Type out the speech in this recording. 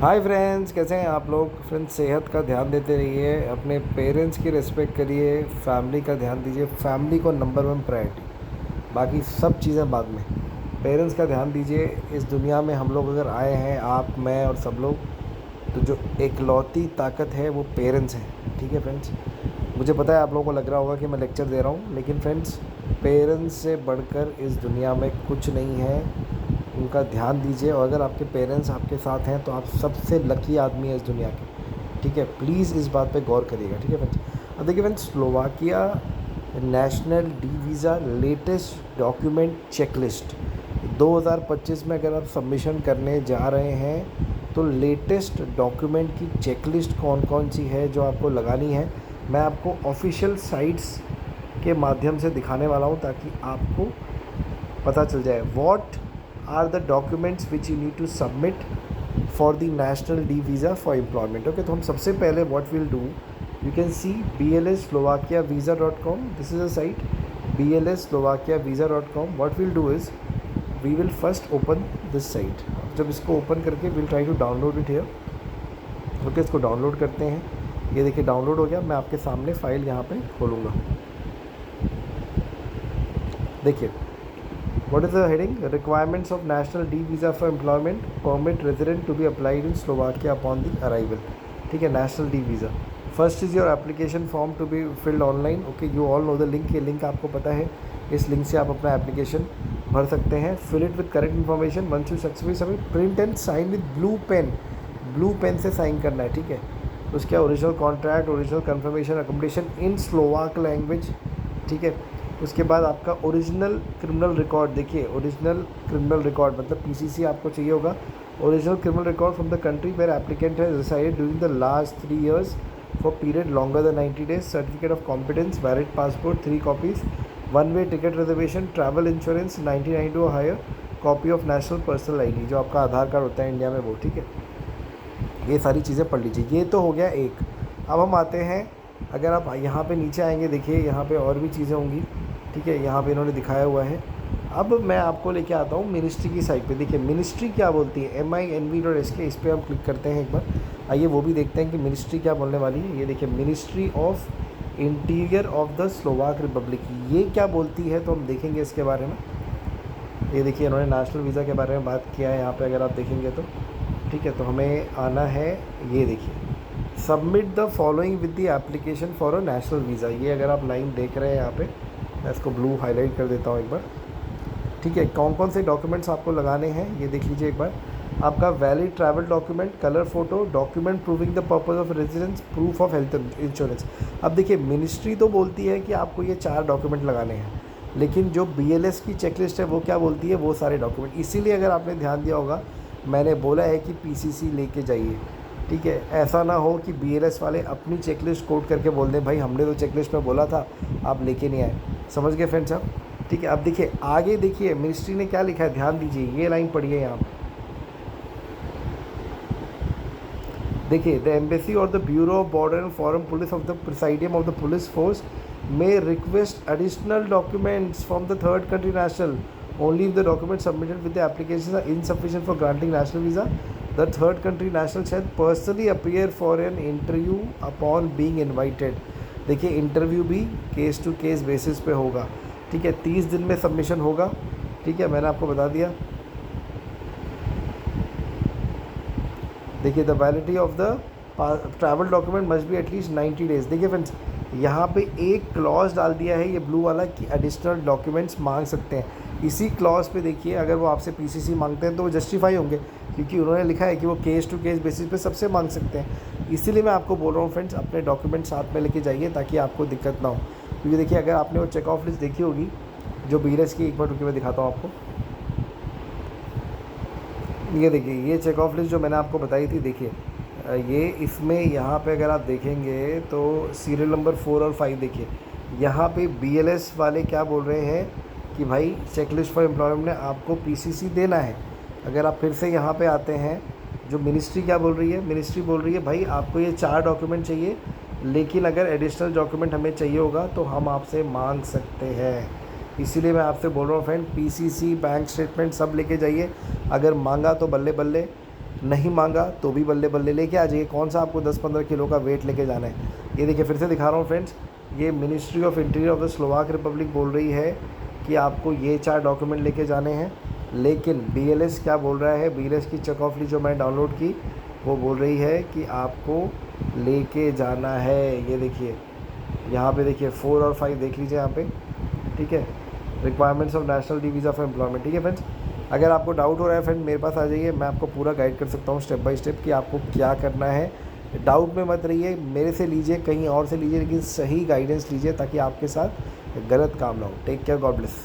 Hi friends, कैसे हैं आप लोग। फ्रेंड्स, सेहत का ध्यान देते रहिए, अपने पेरेंट्स की रिस्पेक्ट करिए, फैमिली का ध्यान दीजिए। फैमिली को नंबर वन प्रायोरिटी, बाकी सब चीज़ें बाद में। पेरेंट्स का ध्यान दीजिए। इस दुनिया में हम लोग अगर आए हैं, आप, मैं और सब लोग, तो जो एकलौती ताकत है वो पेरेंट्स हैं। ठीक है फ्रेंड्स, मुझे पता है आप लोगों को लग रहा होगा कि मैं लेक्चर दे रहा हूँ, लेकिन फ्रेंड्स, पेरेंट्स से बढ़कर इस दुनिया में कुछ नहीं है। उनका ध्यान दीजिए, और अगर आपके पेरेंट्स आपके साथ हैं तो आप सबसे लकी आदमी है इस दुनिया के। ठीक है, प्लीज़ इस बात पे गौर करिएगा। ठीक है फ्रेंड्स, अब देखिए friends, Slovakia national D visa latest document checklist 2025 में अगर आप सबमिशन करने जा रहे हैं तो लेटेस्ट डॉक्यूमेंट की चेकलिस्ट कौन कौन सी है जो आपको लगानी है, मैं आपको ऑफिशियल साइट्स के माध्यम से दिखाने वाला हूँ, ताकि आपको पता चल जाए what are the documents which you need to submit for the national D visa for employment. Okay, तो हम सबसे पहले what will do, you can see BLS Slovakia Visa.com, this is a site BLS Slovakia Visa.com। What will do is we will first open this site. जब इसको open करके will try to download it here. Okay, इसको download करते हैं। ये देखिए download हो गया। मैं आपके सामने फ़ाइल यहाँ पे खोलूँगा। देखिए, what is the heading? Requirements of national D visa for employment permit resident to be applied in Slovakia upon the arrival। ठीक है, national D visa। First is your application form to be filled online. Okay, you all know the link. ये link आपको पता है, इस link से आप अपना एप्लीकेशन भर सकते हैं। Fill it with correct information. Once you successfully submit, print and sign with blue pen से साइन करना है। ठीक है, उसके original contract, original confirmation, accommodation in Slovak language. ठीक है, उसके बाद आपका ओरिजिनल क्रिमिनल रिकॉर्ड। देखिए, ओरिजिनल क्रिमिनल रिकॉर्ड मतलब PCC आपको चाहिए होगा। Original criminal record from the country where applicant has resided during the last 3 years for period longer then 90 days। Certificate of competence, valid passport 3 copies, one way ticket reservation, travel insurance 1992 और higher, copy of national personal ID, जो आपका आधार card होता है India में वो। ठीक है, ये सारी चीज़ें पढ़ लीजिए। ये तो हो गया एक। अब हम आते हैं, अगर आप यहाँ पे नीचे आएंगे, देखिए यहाँ पे और भी चीज़ें होंगी। ठीक है, यहाँ पे इन्होंने दिखाया हुआ है। अब मैं आपको लेके आता हूँ मिनिस्ट्री की साइट पे। देखिए मिनिस्ट्री क्या बोलती है, MINV.SK। इस पर हम क्लिक करते हैं एक बार। आइए वो भी देखते हैं कि मिनिस्ट्री क्या बोलने वाली है। ये देखिए, ministry of interior of the Slovak Republic, ये क्या बोलती है तो हम देखेंगे इसके बारे में। ये देखिए, इन्होंने नेशनल वीज़ा के बारे में बात किया है यहाँ पर, अगर आप देखेंगे तो। ठीक है, तो हमें आना है, ये देखिए, submit the following with the application for a national visa. ये अगर आप लाइन देख रहे हैं यहाँ पे, मैं इसको ब्लू हाईलाइट कर देता हूँ एक बार। ठीक है, कौन कौन से डॉक्यूमेंट्स आपको लगाने हैं ये देख लीजिए एक बार। आपका valid travel document, colour photo, document proving the purpose of residence, proof of health insurance. अब देखिए, मिनिस्ट्री तो बोलती है कि आपको ये 4 डॉक्यूमेंट लगाने हैं, लेकिन जो BLS की चेकलिस्ट है वो क्या बोलती है, वो सारे डॉक्यूमेंट। इसीलिए अगर आपने ध्यान दिया होगा, मैंने बोला है कि PCC लेके जाइए। ठीक है, ऐसा ना हो कि BLS वाले अपनी चेकलिस्ट कोड करके बोल दें, भाई हमने तो चेकलिस्ट में बोला था, आप लेके नहीं आए। समझ गए फ्रेंड्स आप। ठीक है, अब देखिए आगे, देखिए मिनिस्ट्री ने क्या लिखा है, ध्यान दीजिए, ये लाइन पढ़िए यहाँ पे। देखिए, द एम्बेसी और the bureau of border and foreign police of the presidium of the police force may request additional documents from the third country national only if the documents submitted with the applications are insufficient for granting national visa. The third country national shall personally appear for an interview upon being invited। देखिए, interview भी case to case basis पे होगा। ठीक है, 30 दिन में submission होगा। ठीक है, मैंने आपको बता दिया। देखिए, the validity of the travel document must be at least 90 days। देखिए फ्रेंड्स, यहाँ पे एक क्लॉज डाल दिया है ये ब्लू वाला कि एडिशनल डॉक्यूमेंट्स मांग सकते हैं। इसी क्लॉज पे देखिए, अगर वो आपसे PCC मांगते हैं तो वो जस्टिफाई होंगे, क्योंकि उन्होंने लिखा है कि वो केस टू केस बेसिस पे सबसे मांग सकते हैं। इसीलिए मैं आपको बोल रहा हूँ फ्रेंड्स, अपने डॉक्यूमेंट साथ में लेके जाइए ताकि आपको दिक्कत ना हो। क्योंकि देखिए, अगर आपने वो चेक ऑफ लिस्ट देखी होगी जो BLS की, एक बार रुकिए मैं दिखाता हूँ आपको। ये देखिए, ये चेक ऑफ लिस्ट जो मैंने आपको बताई थी, देखिए ये इसमें यहाँ पे अगर आप देखेंगे तो सीरियल नंबर 4 और 5 देखिए, यहाँ पे BLS वाले क्या बोल रहे हैं कि भाई चेकलिस्ट फॉर एम्प्लॉयमेंट में आपको PCC देना है। अगर आप फिर से यहाँ पे आते हैं, जो मिनिस्ट्री क्या बोल रही है, मिनिस्ट्री बोल रही है भाई आपको ये 4 डॉक्यूमेंट चाहिए, लेकिन अगर एडिशनल डॉक्यूमेंट हमें चाहिए होगा तो हम आपसे मांग सकते हैं। इसीलिए मैं आपसे बोल रहा हूँ फ्रेंड, PCC, बैंक स्टेटमेंट सब लेके जाइए। अगर मांगा तो बल्ले बल्ले, नहीं मांगा तो भी बल्ले बल्ले लेके आ जाइए, कौन सा आपको 10-15 किलो का वेट लेके जाना है। ये देखिए फिर से दिखा रहा हूँ फ्रेंड्स, ये ministry of interior of the Slovak Republic बोल रही है कि आपको ये 4 डॉक्यूमेंट लेके जाने हैं, लेकिन BLS क्या बोल रहा है, BLS की चेक ऑफ लिस्ट जो मैंने डाउनलोड की वो बोल रही है कि आपको लेके जाना है। ये देखिए यहाँ पे देखिए 4 और 5 देख लीजिए यहाँ पे, ठीक है, requirements of national D visa for employment. ठीक है फ्रेंड्स, अगर आपको डाउट हो रहा है फ्रेंड मेरे पास आ जाइए, मैं आपको पूरा गाइड कर सकता हूँ स्टेप बाय स्टेप कि आपको क्या करना है। डाउट में मत रहिए, मेरे से लीजिए कहीं और से लीजिए, लेकिन सही गाइडेंस लीजिए ताकि आपके साथ गलत काम ना हो। Take care, God bless.